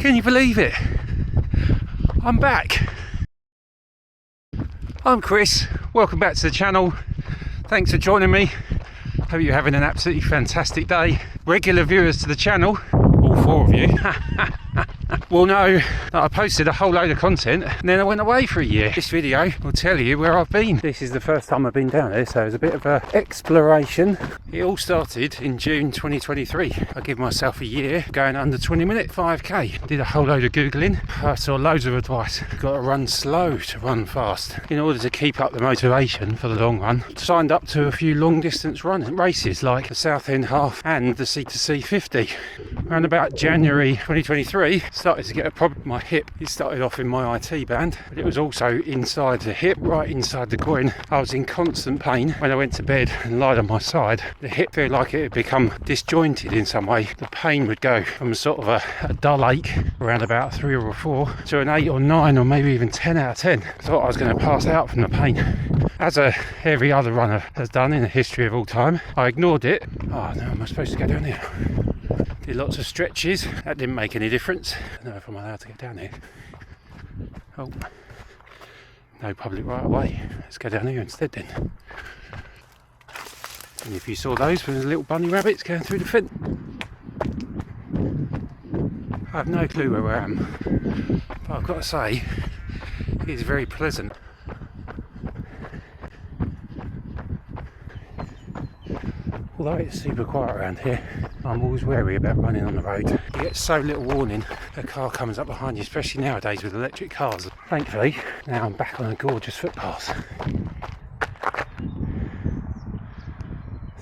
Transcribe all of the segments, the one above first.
Can you believe it? I'm back. I'm Chris. Welcome back to the channel. Thanks for joining me. Hope you're having an absolutely fantastic day. Regular viewers to the channel, all four of you, will know that I posted a whole load of content and then I went away for a year. This video will tell you where I've been. This is the first time I've been down here, so it's a bit of an exploration. It all started in June 2023. I give myself a year going under 20-minute 5k. Did a whole load of Googling. I saw loads of advice. You've got to run slow to run fast in order to keep up the motivation for the long run. Signed up to a few long distance running races like the Southend Half and the C2C 50. Around about January 2023, started to get a problem with my hip. It started off in my IT band, but it was also inside the hip, right inside the groin. I was in constant pain when I went to bed and lied on my side. The hip felt like it had become disjointed in some way. The pain would go from sort of a dull ache around about 3 or 4 to an 8 or 9 or maybe even 10 out of 10. I thought I was going to pass out from the pain. As every other runner has done in the history of all time, I ignored it. Oh no, am I supposed to go down here? Did lots of stretches. That didn't make any difference. I don't know if I'm allowed to get down here. Oh, no public right of way. Let's go down here instead then. And if you saw those, there was little bunny rabbits going through the fence. I have no clue where I am, but I've got to say, it's very pleasant. Although it's super quiet around here, I'm always wary about running on the road. You get so little warning, a car comes up behind you, especially nowadays with electric cars. Thankfully, now I'm back on a gorgeous footpath.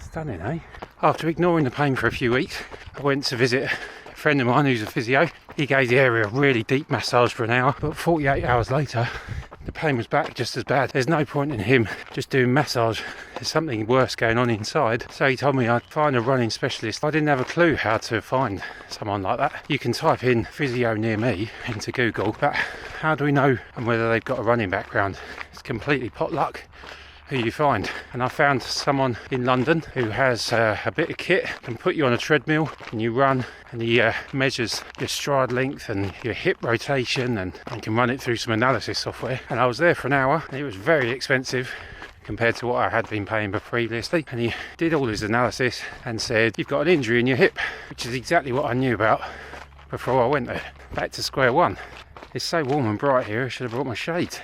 Stunning, eh? After ignoring the pain for a few weeks, I went to visit a friend of mine who's a physio. He gave the area a really deep massage for an hour, but 48 hours later, the pain was back just as bad. There's no point in him just doing massage. There's something worse going on inside. So he told me I'd find a running specialist. I didn't have a clue how to find someone like that. You can type in physio near me into Google, but how do we know and whether they've got a running background? It's completely potluck who you find. And I found someone in London who has a bit of kit, can put you on a treadmill and you run, and he measures your stride length and your hip rotation and can run it through some analysis software. And I was there for an hour and it was very expensive compared to what I had been paying previously, and he did all his analysis and said, you've got an injury in your hip, which is exactly what I knew about before I went there. Back to square one. It's so warm and bright here, I should have brought my shades.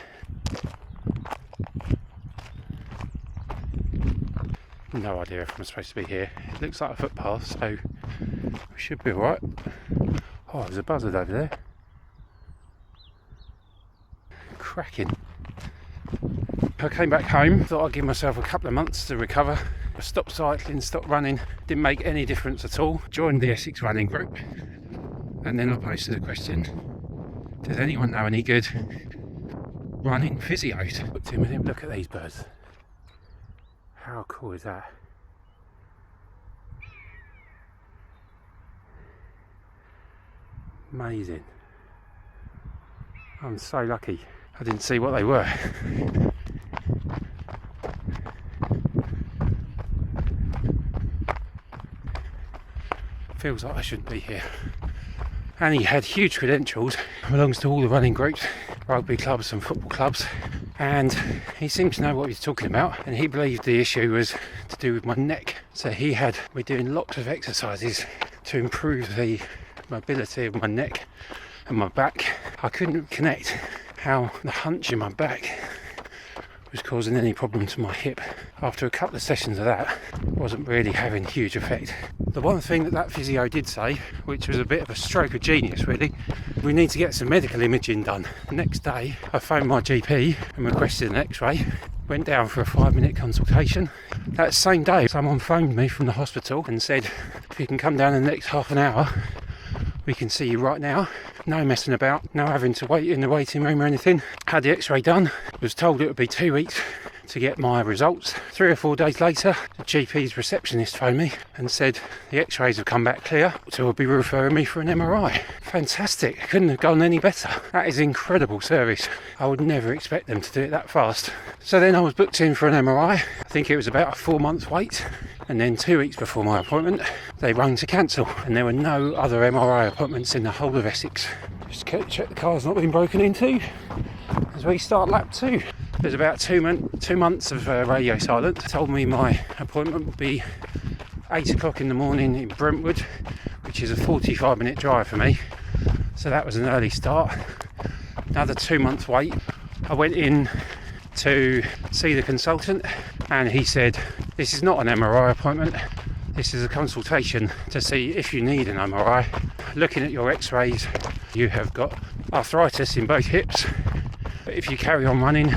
No idea if I'm supposed to be here. It looks like a footpath, so we should be alright. Oh, there's a buzzard over there. Cracking. I came back home, thought I'd give myself a couple of months to recover. I stopped cycling, stopped running, didn't make any difference at all. Joined the Essex running group, and then I posted a question. Does anyone know any good running physios? Looked in with him, look at these birds. How cool is that? Amazing. I'm so lucky I didn't see what they were. Feels like I shouldn't be here. And he had huge credentials, belongs to all the running groups, rugby clubs and football clubs, and he seemed to know what he was talking about, and he believed the issue was to do with my neck. So we're doing lots of exercises to improve the mobility of my neck and my back. I couldn't connect how the hunch in my back was causing any problem to my hip. After a couple of sessions of that, wasn't really having huge effect. The one thing that physio did say, which was a bit of a stroke of genius really, we need to get some medical imaging done. The next day I phoned my GP and requested an x-ray, went down for a 5-minute consultation. That same day someone phoned me from the hospital and said, if you can come down in the next half an hour, we can see you right now. No messing about, no having to wait in the waiting room or anything. Had the x-ray done, was told it would be 2 weeks to get my results. 3 or 4 days later, the GP's receptionist phoned me and said the x-rays have come back clear, so will be referring me for an MRI. Fantastic, couldn't have gone any better. That is incredible service. I would never expect them to do it that fast. So then I was booked in for an MRI. I think it was about a 4-month wait, and then 2 weeks before my appointment they rang to cancel, and there were no other MRI appointments in the whole of Essex. Just check the car's not been broken into as we start lap 2. There's about 2 months of radio silence. Told me my appointment would be 8 o'clock in the morning in Brentwood, which is a 45-minute drive for me. So that was an early start. Another 2 month wait. I went in to see the consultant and he said, this is not an MRI appointment. This is a consultation to see if you need an MRI. Looking at your x-rays, you have got arthritis in both hips. But if you carry on running,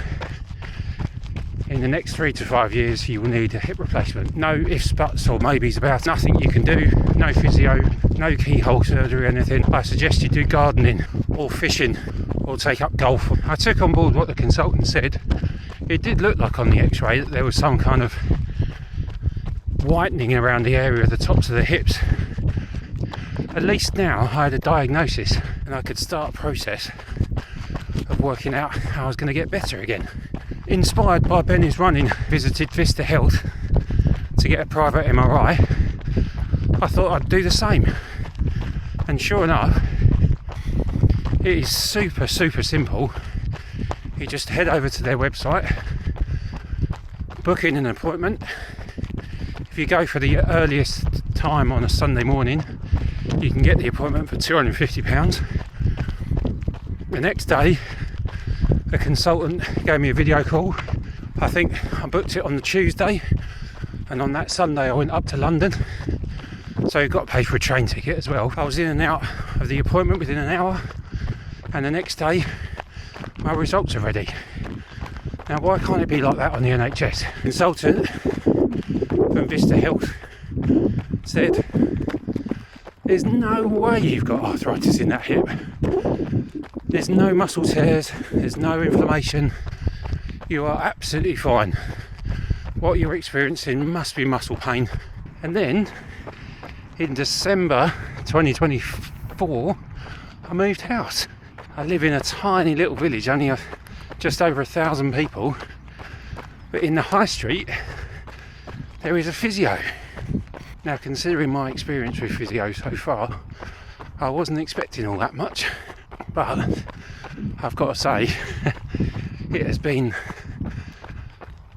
in the next 3 to 5 years you will need a hip replacement. No ifs, buts or maybes about it. Nothing you can do, no physio, no keyhole surgery or anything. I suggest you do gardening or fishing or take up golf. I took on board what the consultant said. It did look like on the x-ray that there was some kind of whitening around the area of the tops of the hips. At least now I had a diagnosis and I could start a process of working out how I was going to get better again. Inspired by Benny's running, visited Vista Health to get a private MRI. I thought I'd do the same, and sure enough it is super simple. You just head over to their website, book in an appointment. If you go for the earliest time on a Sunday morning, you can get the appointment for £250. The next day the consultant gave me a video call. I think I booked it on the Tuesday, and on that Sunday I went up to London, so you got to pay for a train ticket as well. I was in and out of the appointment within an hour, and the next day my results are ready. Now why can't it be like that on the NHS? Consultant from Vista Health said there's no way you've got arthritis in that hip. There's no muscle tears, there's no inflammation, you are absolutely fine. What you're experiencing must be muscle pain. And then in December 2024 I moved house. I live in a tiny little village, only just over 1,000 people, but in the high street there is a physio. Now, considering my experience with physio so far, I wasn't expecting all that much, but I've got to say it has been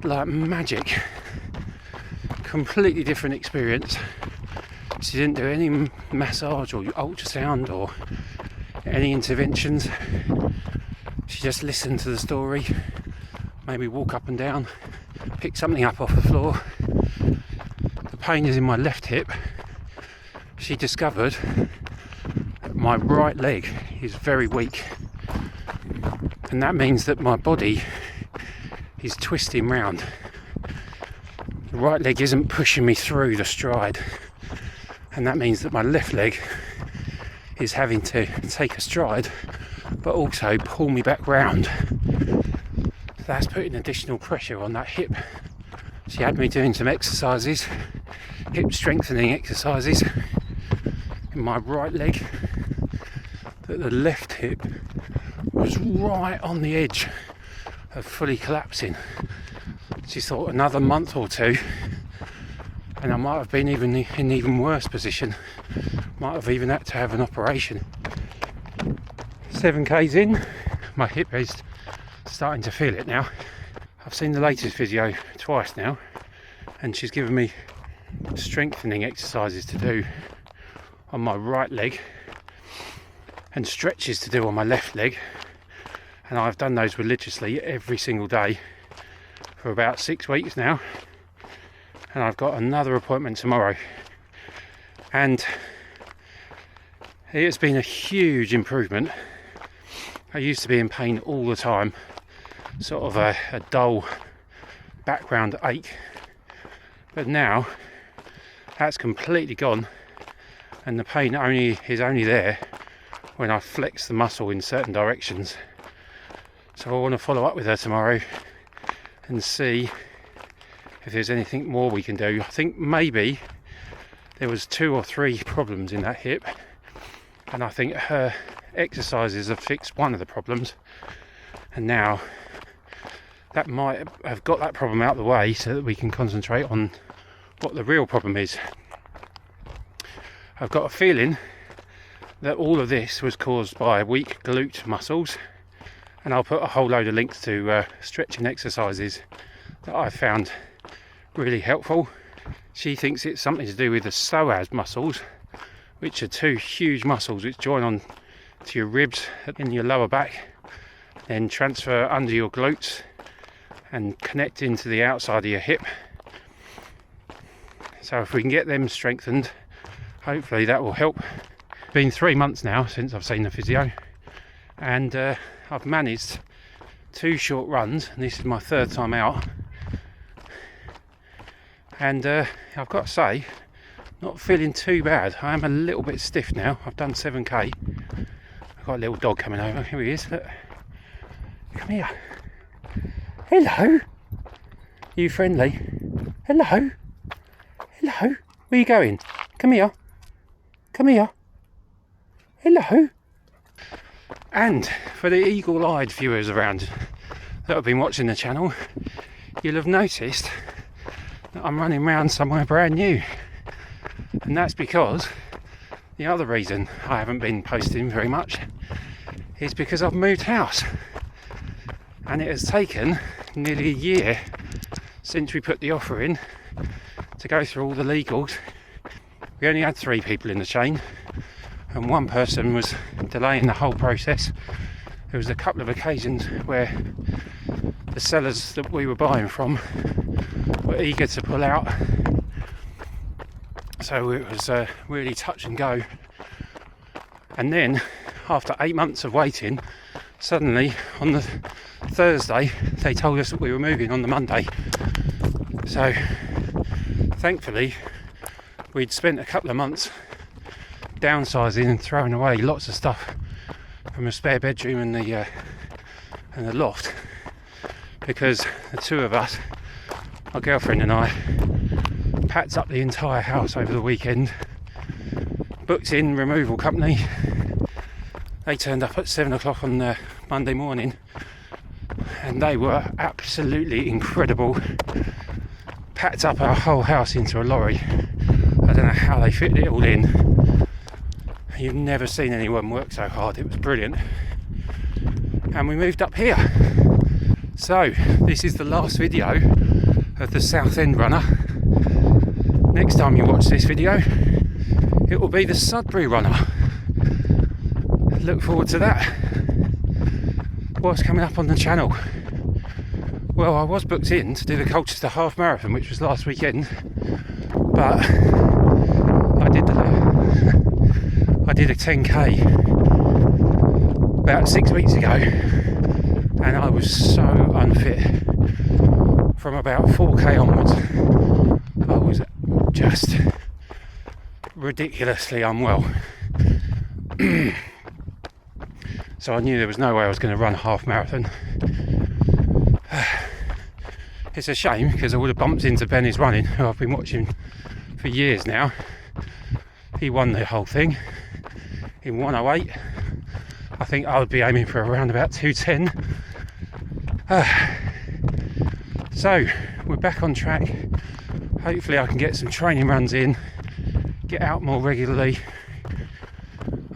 like magic. Completely different experience. She didn't do any massage or ultrasound or any interventions. She just listened to the story, made me walk up and down, pick something up off the floor. The pain is in my left hip. She discovered that my right leg is very weak, and that means that my body is twisting round. The right leg isn't pushing me through the stride, and that means that my left leg is having to take a stride but also pull me back round. That's putting additional pressure on that hip. She had me doing some exercises, hip strengthening exercises in my right leg, but the left hip was right on the edge of fully collapsing. She thought another month or two and I might have been in an even worse position, might have even had to have an operation. 7k's in, my hip is starting to feel it now. I've seen the latest physio twice now, and she's given me strengthening exercises to do on my right leg and stretches to do on my left leg, and I've done those religiously every single day for about 6 weeks now, and I've got another appointment tomorrow, and it has been a huge improvement. I used to be in pain all the time, sort of a dull background ache, but now that's completely gone, and the pain is only there when I flex the muscle in certain directions. So I want to follow up with her tomorrow and see if there's anything more we can do. I think maybe there was 2 or 3 problems in that hip, and I think her exercises have fixed one of the problems, and now that might have got that problem out of the way so that we can concentrate on what the real problem is. I've got a feeling that all of this was caused by weak glute muscles, and I'll put a whole load of links to stretching exercises that I found really helpful. She thinks it's something to do with the psoas muscles, which are 2 huge muscles which join on to your ribs in your lower back, then transfer under your glutes and connect into the outside of your hip. So if we can get them strengthened, hopefully that will help. It's been 3 months now since I've seen the physio, and I've managed 2 short runs, and this is my 3rd time out, and I've got to say, not feeling too bad. I am a little bit stiff now. I've done 7k. I've got a little dog coming over. Here he is. Look. Come here. Hello. Are you friendly? Hello. Hello. Where are you going? Come here. Come here. Hello. And for the eagle-eyed viewers around that have been watching the channel, you'll have noticed that I'm running around somewhere brand new. And that's because the other reason I haven't been posting very much is because I've moved house. And it has taken nearly a year since we put the offer in to go through all the legals. We only had 3 people in the chain, and one person was delaying the whole process. There was a couple of occasions where the sellers that we were buying from were eager to pull out, so it was really touch and go. And then after 8 months of waiting, suddenly on the Thursday they told us that we were moving on the Monday. So thankfully we'd spent a couple of months downsizing and throwing away lots of stuff from a spare bedroom and the loft, because the 2 of us, my girlfriend and I, packed up the entire house over the weekend, booked in removal company. They turned up at 7 o'clock on Monday morning, and they were absolutely incredible. Packed up our whole house into a lorry. I don't know how they fit it all in. You've never seen anyone work so hard. It was brilliant. And we moved up here. So this is the last video of the Southend Runner. Next time you watch this video, it will be the Sudbury Runner. Look forward to that. What's coming up on the channel? Well, I was booked in to do the Colchester Half Marathon, which was last weekend, but I did a 10k about 6 weeks ago, and I was so unfit. From about 4k onwards, I was just ridiculously unwell. So I knew there was no way I was going to run a half marathon. It's a shame, because I would have bumped into Benny's running, who I've been watching for years now. He won the whole thing in 1:08. I think I would be aiming for around about 2:10. So we're back on track. Hopefully I can get some training runs in, get out more regularly.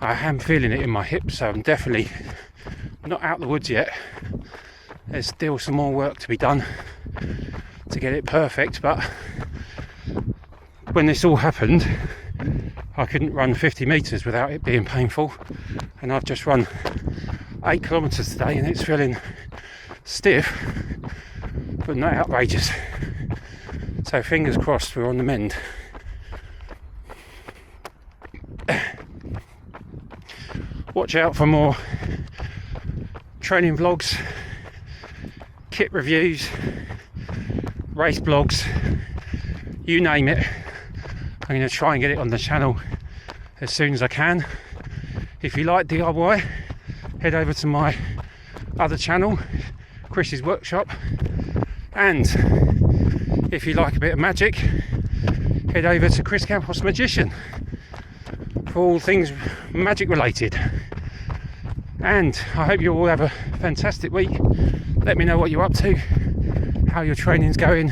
I am feeling it in my hips, so I'm definitely not out the woods yet. There's still some more work to be done to get it perfect, but when this all happened, I couldn't run 50 metres without it being painful, and I've just run 8 kilometres today and it's feeling stiff but not outrageous. So fingers crossed we're on the mend. Watch out for more training vlogs, kit reviews, race blogs, you name it. I'm going to try and get it on the channel as soon as I can. If you like DIY, head over to my other channel, Chris's Workshop, And if you like a bit of magic, head over to Chris Campos Magician for all things magic related. And I hope you all have a fantastic week. Let me know what you're up to, how your training's going,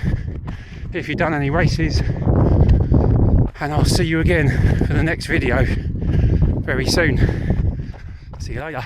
if you've done any races, and I'll see you again for the next video very soon. See you later.